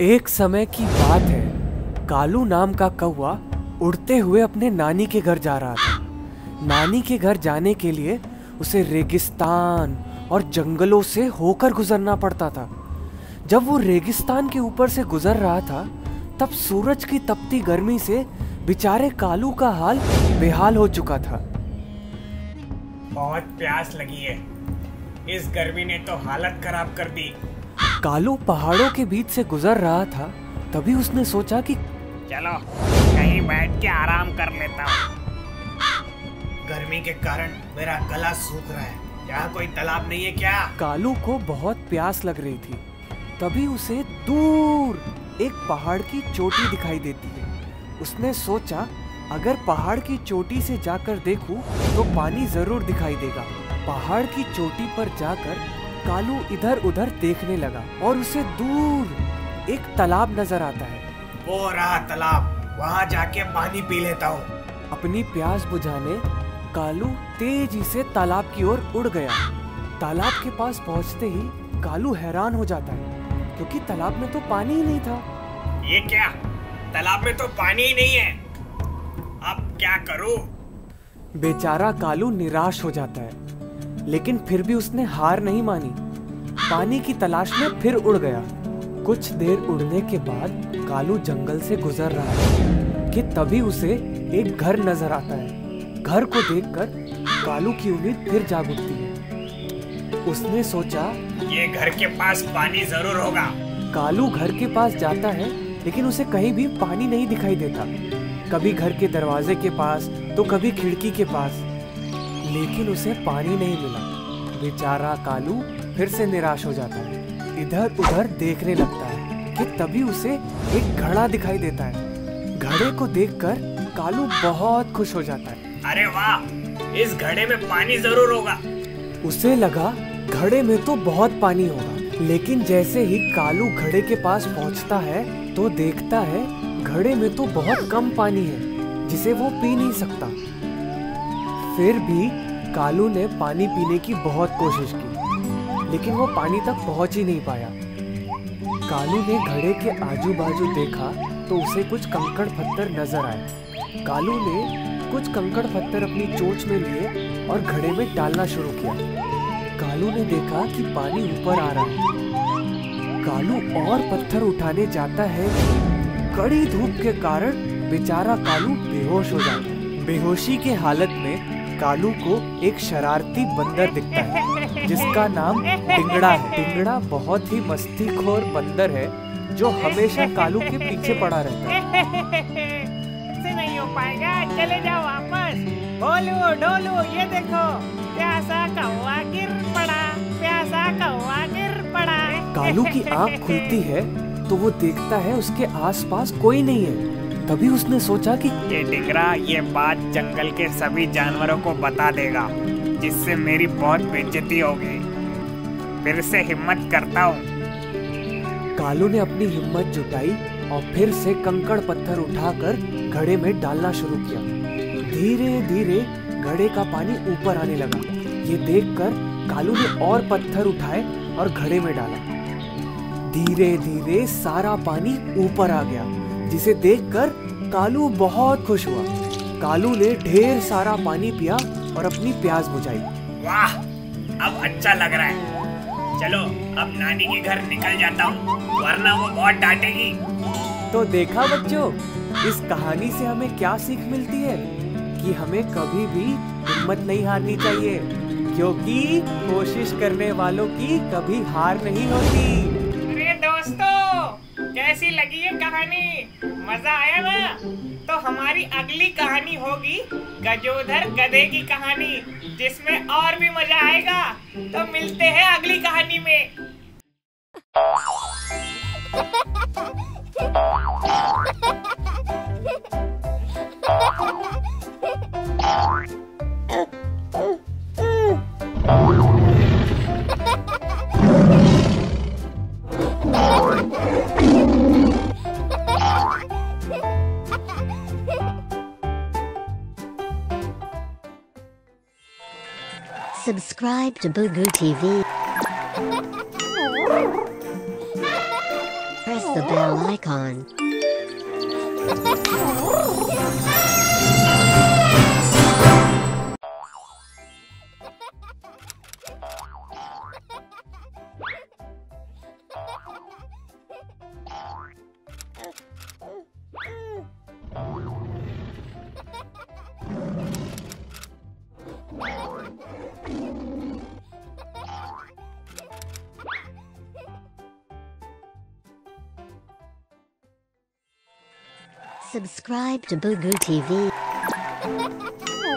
एक समय की बात है। कालू नाम का कौवा उड़ते हुए अपने नानी के घर जा रहा था। नानी के घर जाने के लिए उसे रेगिस्तान और जंगलों से होकर गुजरना पड़ता था। जब वो रेगिस्तान के ऊपर से गुजर रहा था, तब सूरज की तपती गर्मी से बेचारे कालू का हाल बेहाल हो चुका था। बहुत प्यास लगी है। इस गर्मी ने तो हालत खराब कर दी। कालू पहाड़ों के बीच से गुजर रहा था, तभी उसने सोचा कि चलो कहीं बैठ के आराम कर लेता हूँ। गर्मी के कारण मेरा गला सूख रहा है। यहाँ कोई तालाब नहीं है क्या? कालू को बहुत प्यास लग रही थी। तभी उसे दूर एक पहाड़ की चोटी दिखाई देती है। उसने सोचा, अगर पहाड़ की चोटी से जाकर देखूं तो पानी जरूर दिखाई देगा। पहाड़ की चोटी पर जाकर कालू इधर उधर देखने लगा और उसे दूर एक तालाब नजर आता है। वो रहा तालाब, वहाँ जाके पानी पी लेता हूँ। अपनी प्यास बुझाने कालू तेजी से तालाब की ओर उड़ गया। तालाब के पास पहुंचते ही कालू हैरान हो जाता है, क्योंकि तालाब में तो पानी ही नहीं था। ये क्या? तालाब में तो पानी ही नहीं है। अब क्या करूं? बेचारा कालू निराश हो जाता है, लेकिन फिर भी उसने हार नहीं मानी। पानी की तलाश में फिर उड़ गया। कुछ देर उड़ने के बाद कालू जंगल से गुजर रहा है कि तभी उसे एक घर नजर आता है। घर को देखकर कालू की उम्मीद फिर जाग उठती है। उसने सोचा, ये घर के पास पानी जरूर होगा। कालू घर के पास जाता है, लेकिन उसे कहीं भी पानी नहीं दिखाई देता। कभी घर के दरवाजे के पास तो कभी खिड़की के पास, लेकिन उसे पानी नहीं मिला। बेचारा कालू फिर से निराश हो जाता है। इधर उधर देखने लगता है कि तभी उसे एक घड़ा दिखाई देता है। घड़े को देखकर कालू बहुत खुश हो जाता है। अरे वाह, इस घड़े में पानी जरूर होगा। उसे लगा घड़े में तो बहुत पानी होगा, लेकिन जैसे ही कालू घड़े के पास पहुंचता है तो देखता है घड़े में तो बहुत कम पानी है, जिसे वो पी नहीं सकता। फिर भी कालू ने पानी पीने की बहुत कोशिश की, लेकिन वो पानी तक पहुंच ही नहीं पाया। कालू ने घड़े के आजू बाजू देखा तो उसे कुछ कंकड़ पत्थर नजर आए। कालू ने कुछ कंकड़ पत्थर अपनी चोंच में लिए और घड़े में डालना शुरू किया। कालू ने देखा कि पानी ऊपर आ रहा है। कालू और पत्थर उठाने जाता है। कड़ी धूप के कारण बेचारा कालू बेहोश हो जाता है। बेहोशी के हालत में कालू को एक शरारती बंदर दिखता है, जिसका नाम टिंगड़ा है। टिंगड़ा बहुत ही मस्तीखोर बंदर है, जो हमेशा कालू के पीछे पड़ा रहता है। से नहीं हो पाएगा, चले जाओ वापस। ढोलू ढोलू, ये देखो, प्यासा कौवा गिर पड़ा, प्यासा कौवा गिर पड़ा। कालू की आंख खुलती है तो वो देखता है उसके आसपास कोई नहीं है। तभी उसने सोचा कि ये टिंगरा ये बात जंगल के सभी जानवरों को बता देगा, जिससे मेरी बहुत बेइज्जती होगी। फिर से हिम्मत करता हूँ। कालू ने अपनी हिम्मत जुटाई और फिर से कंकड़ पत्थर उठाकर घड़े में डालना शुरू किया। धीरे धीरे घड़े का पानी ऊपर आने लगा। ये देखकर कालू ने और पत्थर उठाए और घड़े में डाला। धीरे धीरे सारा पानी ऊपर आ गया, जिसे देखकर कालू बहुत खुश हुआ। कालू ने ढेर सारा पानी पिया और अपनी प्यास बुझाई। वाह, अब अच्छा लग रहा है। चलो अब नानी के घर निकल जाता हूँ, वरना वो बहुत डांटेगी। तो देखा बच्चों, इस कहानी से हमें क्या सीख मिलती है कि हमें कभी भी हिम्मत नहीं हारनी चाहिए, क्योंकि कोशिश करने वालों की कभी हार नहीं होती। अरे दोस्तों, कैसी लगी ये कहानी? मजा आया ना? तो हमारी अगली कहानी होगी गजोधर गधे की कहानी, जिसमें और भी मजा आएगा। तो मिलते हैं अगली कहानी में। Subscribe to Bugu TV. Press press the bell icon. Subscribe to Bugu TV.